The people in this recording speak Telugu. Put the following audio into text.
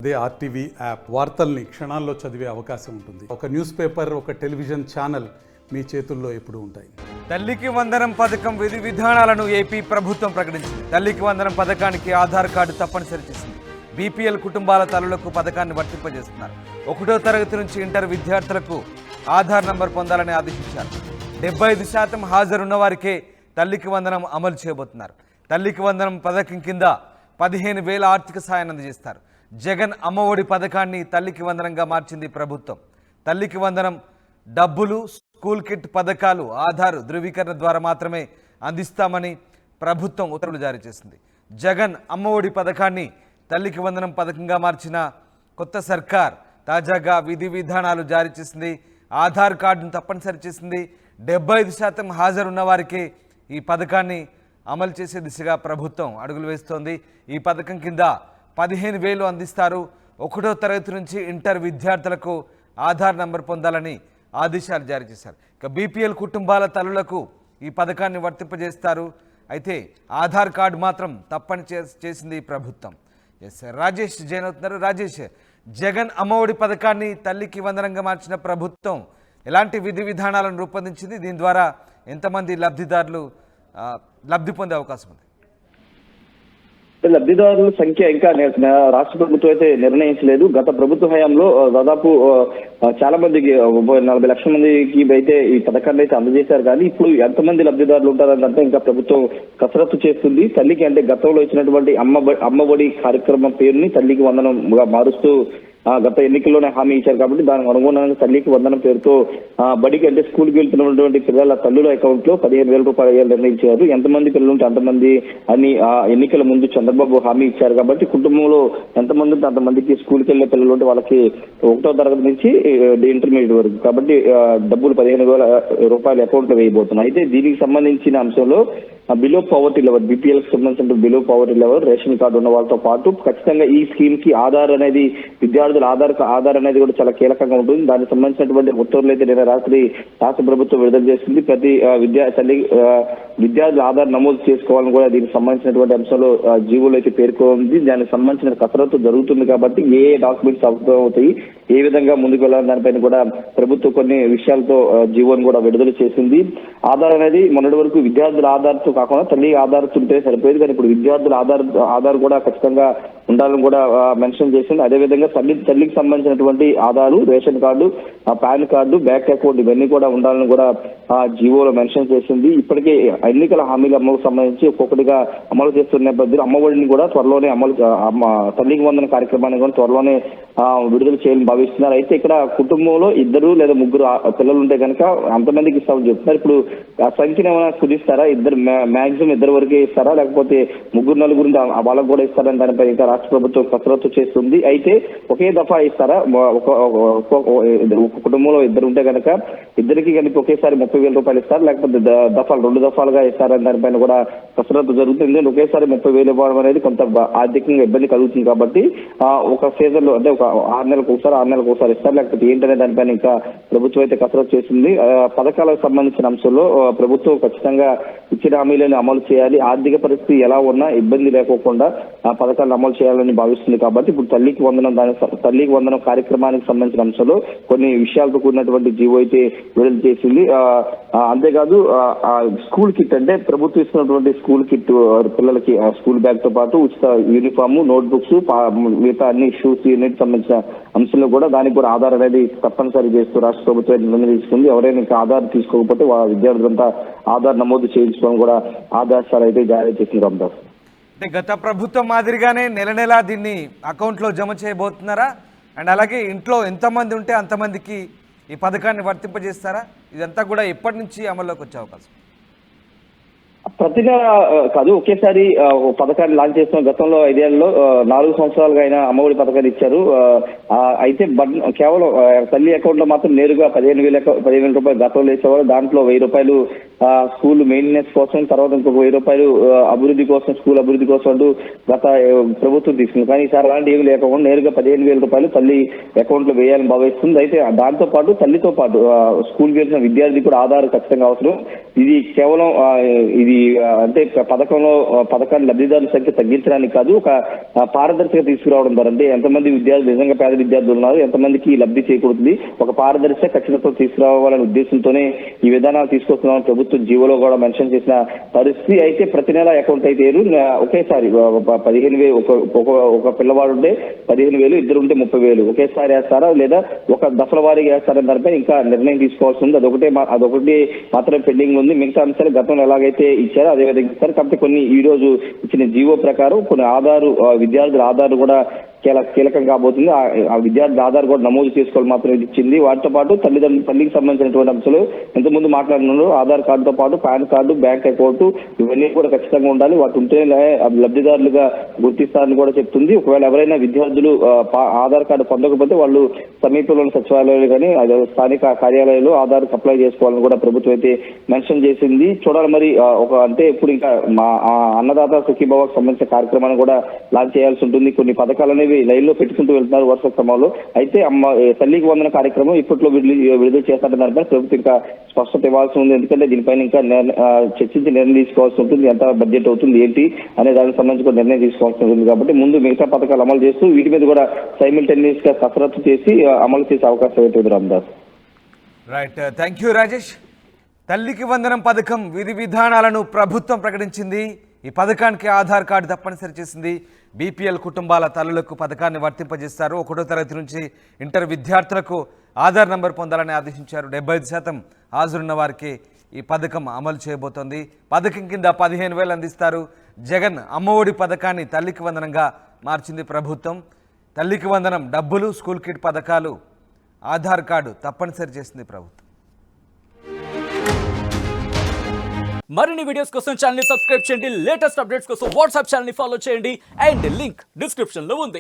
అదే ఆర్టీవీ యాప్ వార్తల్ని క్షణాల్లో చదివే అవకాశం ఉంటుంది. ఒక న్యూస్ పేపర్, ఒక టెలివిజన్ ఛానల్ మీ చేతుల్లో ఎప్పుడూ ఉంటాయి. తల్లికి వందనం పథకం విధి విధానాలను ఏపీ ప్రభుత్వం ప్రకటించింది. తల్లికి వందనం పథకానికి ఆధార్ కార్డు తప్పనిసరి చేసింది. బీపీఎల్ కుటుంబాల తల్లులకు పథకాన్ని వర్తింపజేస్తున్నారు. 1వ తరగతి నుంచి ఇంటర్ విద్యార్థులకు ఆధార్ నంబర్ పొందాలని ఆదేశించారు. 75% హాజరున్న వారికే తల్లికి వందనం అమలు చేయబోతున్నారు. తల్లికి వందనం పథకం కింద 15,000 ఆర్థిక సాయాన్ని అందజేస్తారు. జగన్ అమ్మఒడి పథకాన్ని తల్లికి వందనంగా మార్చింది ప్రభుత్వం. తల్లికి వందనం డబ్బులు, స్కూల్ కిట్ పథకాలు ఆధార్ ధృవీకరణ ద్వారా మాత్రమే అందిస్తామని ప్రభుత్వం ఉత్తర్వులు జారీ చేసింది. జగన్ అమ్మఒడి పథకాన్ని తల్లికి వందనం పథకంగా మార్చిన కొత్త సర్కార్ తాజాగా విధి విధానాలు జారీ చేసింది. ఆధార్ కార్డును తప్పనిసరి చేసింది. 75% హాజరున్న వారికే ఈ పథకాన్ని అమలు చేసే దిశగా ప్రభుత్వం అడుగులు వేస్తోంది. ఈ పథకం కింద 15,000 అందిస్తారు. 1వ తరగతి నుంచి ఇంటర్ విద్యార్థులకు ఆధార్ నంబర్ పొందాలని ఆదేశాలు జారీ చేశారు. ఇక బీపీఎల్ కుటుంబాల తల్లులకు ఈ పథకాన్ని వర్తింపజేస్తారు. అయితే ఆధార్ కార్డు మాత్రం తప్పని చేసింది ప్రభుత్వం. రాజేష్ జైన్ అవుతున్నారు. రాజేష్, జగన్ అమ్మఒడి పథకాన్ని తల్లికి వందనంగా మార్చిన ప్రభుత్వం ఎలాంటి విధి విధానాలను రూపొందించింది? దీని ద్వారా ఎంతమంది లబ్ధిదారులు లబ్ధి పొందే అవకాశం ఉంది? లబ్ధిదారుల సంఖ్య ఇంకా రాష్ట్ర ప్రభుత్వం అయితే నిర్ణయించలేదు. గత ప్రభుత్వ హయాంలో దాదాపు చాలా మందికి 40 లక్షల మందికి అయితే ఈ పథకాన్ని అయితే అందజేశారు. కానీ ఇప్పుడు ఎంతమంది లబ్ధిదారులు ఉంటారంటే ఇంకా ప్రభుత్వం కసరత్తు చేస్తుంది. తల్లికి అంటే గతంలో ఇచ్చినటువంటి అమ్మఒడి కార్యక్రమం పేరుని తల్లికి వందనంగా మారుస్తూ గత ఎన్నికల్లోనే హామీ ఇచ్చారు. కాబట్టి దానికి అనుగుణంగా తల్లికి వందనం పేరుతో బడికి అంటే స్కూల్కి వెళ్తున్నటువంటి పిల్లల తల్లుల అకౌంట్ లో 15,000 రూపాయలు నిర్ణయించారు. ఎంతమంది పిల్లలు ఉంటే అంతమంది అని ఎన్నికల ముందు చంద్రబాబు హామీ ఇచ్చారు. కాబట్టి కుటుంబంలో ఎంతమంది ఉంటే అంతమందికి స్కూల్కి వెళ్లే పిల్లలు ఉంటే వాళ్ళకి 1వ తరగతి నుంచి ఇంటర్మీడియట్ వరకు కాబట్టి డబ్బులు 15,000 రూపాయలు అకౌంట్ లో వేయబోతున్నాయి. అయితే దీనికి సంబంధించిన అంశంలో బిలో పవర్టీ లెవెల్, బీపీఎల్ సంబంధించిన below poverty level ration card ఉన్న వాళ్ళతో పాటు ఖచ్చితంగా ఈ స్కీమ్ కి ఆధార్ అనేది విద్యార్థుల ఆధార్ అనేది కూడా చాలా కీలకంగా ఉంటుంది. దానికి సంబంధించినటువంటి ఉత్తర్వులు అయితే నిన్న రాత్రి రాష్ట్ర ప్రభుత్వం విడుదల చేస్తుంది. ప్రతి విద్యార్థులు ఆధార్ నమోదు చేసుకోవాలని కూడా దీనికి సంబంధించినటువంటి అంశంలో జీవోలు అయితే పేర్కొంది. దానికి సంబంధించిన కసరత్తు జరుగుతుంది. కాబట్టి ఏ డాక్యుమెంట్స్ అవసరం అవుతాయి, ఏ విధంగా ముందుకు వెళ్ళాలని దానిపైన కూడా ప్రభుత్వం కొన్ని విషయాలతో జీవోని కూడా విడుదల చేసింది. ఆధార్ అనేది మొన్నటి వరకు విద్యార్థుల ఆధార్తో కాకుండా తల్లి ఆధార్ ఉంటే సరిపోయేది. కానీ ఇప్పుడు విద్యార్థుల ఆధార్ కూడా ఖచ్చితంగా ఉండాలని కూడా మెన్షన్ చేసింది. అదేవిధంగా తల్లికి సంబంధించినటువంటి Aadhaar, ration card, pan card, bank account ఇవన్నీ కూడా ఉండాలని కూడా జీవోలో మెన్షన్ చేసింది. ఇప్పటికే ఎన్నికల హామీల అమలుకు సంబంధించి ఒక్కొక్కటిగా అమలు చేస్తున్న నేపథ్యంలో అమ్మఒడిని కూడా త్వరలోనే తల్లికి వందన కార్యక్రమాన్ని కూడా త్వరలోనే విడుదల చేయాలని భావిస్తున్నారు. అయితే ఇక్కడ కుటుంబంలో 2 లేదా 3 పిల్లలు ఉంటే కనుక అంతమందికి ఇస్తామని చెప్తున్నారు. ఇప్పుడు ఆ సంఖ్యను ఏమైనా కుదిస్తారా? మాక్సిమం 2 వరకే ఇస్తారా, లేకపోతే 3-4 వాళ్ళకు కూడా ఇస్తారని దానిపై ఇంకా రాష్ట్ర ప్రభుత్వం కసరత్తు చేస్తుంది. అయితే ఒకే దఫా ఇస్తారా? ఒక కుటుంబంలో 2 ఉంటే కనుక ఇద్దరికి కలిపి ఒకేసారి 30,000 రూపాయలు ఇస్తారు, లేకపోతే దఫాలు 2 దఫాలుగా ఇస్తారని దానిపైన కూడా కసరత్తు జరుగుతుంది. ఎందుకంటే ఒకేసారి 30,000 ఇవ్వడం అనేది కొంత ఆర్థికంగా ఇబ్బంది కలుగుతుంది. కాబట్టి ఒక సీజన్ లో అంటే ఒక 6 నెలలకు ఒకసారి ఇస్తారు, లేకపోతే ఏంటనే దానిపైన ఇంకా ప్రభుత్వం అయితే కసరత్తు చేస్తుంది. పథకాలకు సంబంధించిన అంశంలో ప్రభుత్వం ఖచ్చితంగా ఇచ్చిన హామీలను అమలు చేయాలి. ఆర్థిక పరిస్థితి ఎలా ఉన్నా ఇబ్బంది లేకోకుండా ఆ పథకాలను అమలు చేయాలని భావిస్తుంది. కాబట్టి ఇప్పుడు తల్లికి వందనం కార్యక్రమానికి సంబంధించిన అంశంలో కొన్ని విషయాలతో కూడినటువంటి జీవో అయితే విడుదల చేసింది. అంతేకాదు స్కూల్ కిట్ అంటే ప్రభుత్వం ఇస్తున్నటువంటి స్కూల్ కిట్ పిల్లలకి స్కూల్ బ్యాగ్ తో పాటు ఉచిత యూనిఫామ్, నోట్ బుక్స్, మిగతా అన్ని షూస్ యూనిట్ సంబంధించిన అంశంలో కూడా దానికి కూడా ఆధార్ అనేది తప్పనిసరి చేస్తూ రాష్ట్ర ప్రభుత్వం నిర్ణయం తీసుకుంది. ఎవరైనా ఇంకా ఆధార్ తీసుకోకపోతే విద్యార్థులంతా ఆధార్ నమోదు చేయించుకోవడం కూడా ఆదేశాలు అయితే జారీ చేసింది. రామదాస్, గత ప్రభుత్వం మాదిరిగానే నెల దీన్ని అకౌంట్లో జమ చేయబోతున్నారా? అండ్ అలాగే ఇంట్లో ఎంతమంది ఉంటే అంతమందికి ఈ పథకాన్ని వర్తింపజేస్తారా? ఇదంతా కూడా ఎప్పటి నుంచి అమల్లోకి వచ్చే అవకాశం? ప్రతి నెల కాదు, ఒకేసారి పథకాన్ని లాంచ్ చేస్తున్న గతంలో 5 ఏళ్లలో 4 సంవత్సరాలుగా అయినా అమ్మఒడి పథకాన్ని ఇచ్చారు. అయితే కేవలం తల్లి అకౌంట్ లో మాత్రం నేరుగా 15,000 రూపాయలు గతంలో వేసేవారు. దాంట్లో 1,000 రూపాయలు స్కూల్ మెయింటెనెన్స్ కోసం, తర్వాత ఇంకొక 1,000 రూపాయలు అభివృద్ధి కోసం, స్కూల్ అభివృద్ధి కోసం అంటూ గత ప్రభుత్వం తీసుకుంది. కానీ ఈసారి అలాంటి ఏమి లేకుండా నేరుగా 15,000 రూపాయలు తల్లి అకౌంట్ లో వేయాలని భావిస్తుంది. అయితే దాంతో పాటు తల్లితో పాటు స్కూల్కి వెళ్ళిన విద్యార్థి కూడా ఆధార్ ఖచ్చితంగా అవసరం. ఇది కేవలం ఇది అంటే పథకాన్ని లబ్ధిదారుల సంఖ్య తగ్గించడానికి కాదు, ఒక పారదర్శకత తీసుకురావడం ద్వారా అంటే ఎంతమంది విద్యార్థులు నిజంగా పేద విద్యార్థులు ఉన్నారు, ఎంతమందికి లబ్ధి చేకూరుతుంది, ఒక పారదర్శక ఖచ్చితంగా తీసుకురావాలనే ఉద్దేశంతోనే ఈ విధానాలు తీసుకొస్తున్నామని ప్రభుత్వం జీవోలో కూడా మెన్షన్ చేసిన పరిస్థితి. అయితే ప్రతి నెల అకౌంట్ అయితే ఒకేసారి 15,000 ఒక పిల్లవాడు ఉంటే 15,000, ఇద్దరు ఉంటే 30,000 ఒకేసారి వేస్తారా లేదా ఒక దఫల వారీగా వేస్తారని దానిపై ఇంకా నిర్ణయం తీసుకోవాల్సి ఉంది. అదొకటి మాత్రమే పెండింగ్ ఉంది. మిగతా అంశాలు గతంలో ఎలాగైతే ఇచ్చారో అదే విధంగా ఇస్తారు. కాబట్టి కొన్ని ఈ రోజు ఇచ్చిన జీవో ప్రకారం కొన్ని విద్యార్థుల ఆధార్ కూడా కీలకం కాబోతుంది. ఆ విద్యార్థుల ఆధార్ కూడా నమోదు చేసుకోవాలి మాత్రం ఇది ఇచ్చింది. వాటితో పాటు తల్లికి సంబంధించినటువంటి అంశాలు ఇంతకుముందు మాట్లాడినారు. ఆధార్ కార్డుతో పాటు పాన్ కార్డు, బ్యాంక్ అకౌంట్ ఇవన్నీ కూడా ఖచ్చితంగా ఉండాలి. వాటి ఉంటే లబ్ధిదారులుగా గుర్తిస్తారని కూడా చెప్తుంది. ఒకవేళ ఎవరైనా విద్యార్థులు ఆధార్ కార్డు పొందకపోతే వాళ్ళు సమీపంలోని సచివాలయాలు కానీ స్థానిక కార్యాలయాలు ఆధార్ అప్లై చేసుకోవాలని కూడా ప్రభుత్వం అయితే మెన్షన్ చేసింది. చూడాలి మరి అంటే ఇప్పుడు ఇంకా మా అన్నదాత సుఖీభావకు సంబంధించిన కార్యక్రమాన్ని కూడా లాంచ్ చేయాల్సి ఉంటుంది. కొన్ని పథకాలు లైన్ లో పెట్టుకుంటూ వెళ్తున్నారు వరుస క్రమంలో. అయితే తల్లికి వందన కార్యక్రమం ఇప్పట్లో విడుదల చేస్తారన్న దానిపై ప్రభుత్వం ఇంకా స్పష్టత ఇవ్వాల్సి ఉంది. ఎందుకంటే దీనిపైన ఇంకా చర్చించి నిర్ణయం తీసుకోవాల్సి ఉంటుంది. ఎంత బడ్జెట్ అవుతుంది ఏంటి అనే దానికి సంబంధించి నిర్ణయం తీసుకోవాల్సి ఉంటుంది. కాబట్టి ముందు మిగతా పథకాలు అమలు చేస్తూ వీటి మీద కూడా సైమిల్టేనియస్ గా కసరత్తు చేసి అమలు చేసే అవకాశం అవుతుంది. Ramdas. Right, thank you Rajesh. తల్లికి వందనం పథకం విధి విధానాలను ప్రభుత్వం ప్రకటించింది. ఈ పథకానికి ఆధార్ కార్డు తప్పనిసరి చేసింది. బీపీఎల్ కుటుంబాల తల్లులకు పథకాన్ని వర్తింపజేస్తారు. 1వ తరగతి నుంచి ఇంటర్ విద్యార్థులకు ఆధార్ నంబర్ పొందాలని ఆదేశించారు. 75% హాజరున్న వారికి ఈ పథకం అమలు చేయబోతోంది. పథకం కింద 15,000 అందిస్తారు. జగన్ అమ్మఒడి పథకాన్ని తల్లికి వందనంగా మార్చింది ప్రభుత్వం. తల్లికి వందనం డబ్బులు, స్కూల్ కిట్ పథకాలు, ఆధార్ కార్డు తప్పనిసరి చేసింది ప్రభుత్వం. మరిన్ని వీడియోస్ కోసం ఛానల్ ని సబ్స్క్రైబ్ చేయండి. లేటెస్ట్ అప్డేట్స్ కోసం వాట్సాప్ ఛానల్ ని ఫాలో చేయండి. అండ్ లింక్ డిస్క్రిప్షన్ లో ఉంది.